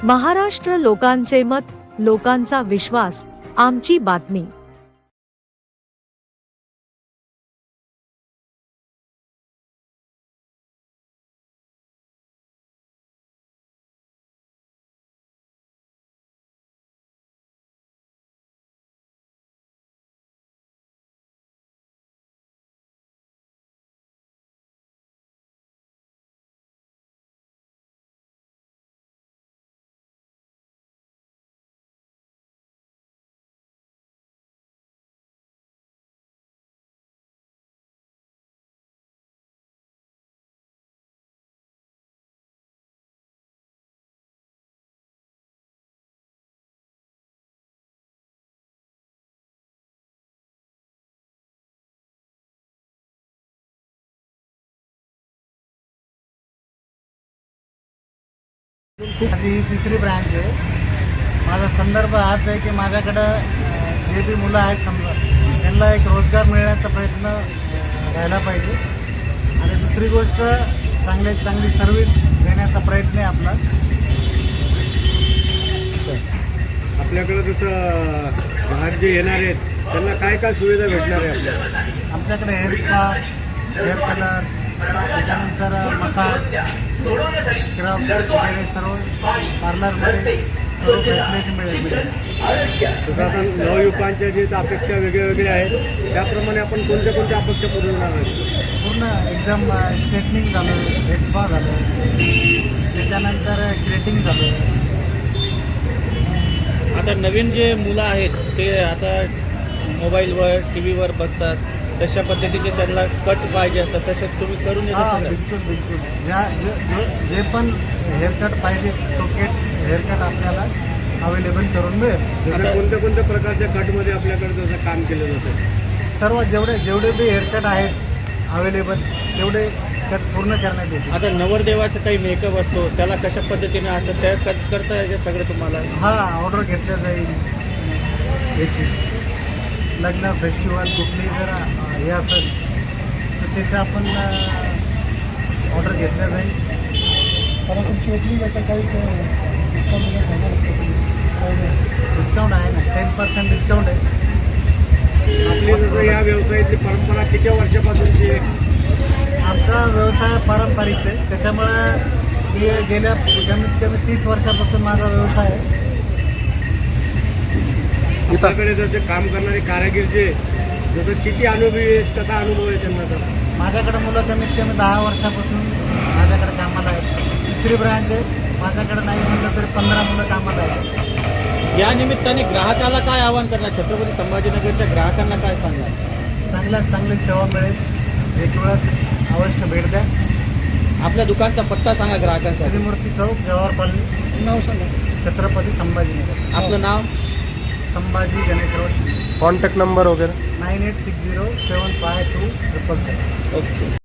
महाराष्ट्र लोकांचे मत, लोकांचा विश्वास, आमची बातमी। ही तिसरी ब्रँच आहे। माझा संदर्भ हाच आहे की माझ्याकडं जे बी मुलं आहेत समजा त्यांना एक रोजगार मिळण्याचा प्रयत्न राहिला पाहिजे आणि दुसरी गोष्ट चांगल्यात चांगली सर्व्हिस देण्याचा प्रयत्न आहे आपला। आपल्याकडे जसं ग्राहक जे येणार आहेत त्यांना काय काय सुविधा भेटणार आहे आपल्याला? आमच्याकडे हेअर स्पा, हेअर कलर, त्याच्यानंतर मसाज, स्क्रब वगैरे सर्व पार्लरमध्ये सर्व फॅसिलिटी मिळेल। तसं आता नवयुवकांच्या जे अपेक्षा वेगळ्या वेगळ्या आहेत त्याप्रमाणे आपण कोणत्या कोणत्या अपेक्षा पूर्ण पूर्ण एकदम स्ट्रेटनिंग झालं, हेअर स्पा झालं, त्याच्यानंतर क्रेटिंग झालं। आता नवीन जे मुलं आहेत ते आता मोबाईलवर टी व्हीवर बघतात, तशा पद्धतीचे त्यांना कट पाहिजे असतात, तसं तुम्ही करून बिलकुल बिलकुल जे पण हेअरकट पाहिजे तो हेअरकट आपल्याला अवेलेबल करून मिळेल। कोणत्या कोणत्या प्रकारच्या कटमध्ये आपल्याकडे जसं काम केलं जातं? सर्व जेवढे बी हेअरकट आहेत अवेलेबल तेवढे कट पूर्ण करण्यात येते। आता नवरदेवाचा काही मेकअप असतो त्याला कशा पद्धतीने असतं त्या करता येते सगळं तुम्हाला? ऑर्डर घेतल्या जाईल याची। लग्न फेस्टिवल कुठली जर हे असेल तर त्याचं आपण ऑर्डर घेतल्या जाईल। कारण तुमची ओपनिंग आता काही डिस्काउंट आहे ना, 10% डिस्काउंट आहे। आपली जसं या व्यवसायाची परंपरा किती वर्षापासूनची आहे? आमचा व्यवसाय पारंपरिक आहे, त्याच्यामुळं मी गेल्या कमीत कमी 30 वर्षापासून माझा व्यवसाय आहे। आपल्याकडे जसे काम करणारे कारागीर जे जसं किती अनुभवी आहेत, कसा अनुभव आहे त्यांना? तर माझ्याकडे मुलं कमीत कमी 10 वर्षापासून माझ्याकडे कामाला आहेत। तिसरी ब्रँच आहे माझ्याकडे, नाही म्हटलं तरी 15 मुलं कामाला आहेत। या निमित्ताने ग्राहकाला काय आवाहन करणार? छत्रपती संभाजीनगरच्या ग्राहकांना काय सांगणार? चांगल्यात चांगली सेवा मिळेल, एक वेळेस अवश्य भेट द्या। आपल्या दुकानचा पत्ता सांगा ग्राहकांसाठी। त्रिमूर्ती चौक, जवाहर कॉलनी, नाव सांगा, छत्रपती संभाजीनगर। आपलं नाव? Sambhaji Ganesh road. Contact number वगैरे? 9860752777। ओके।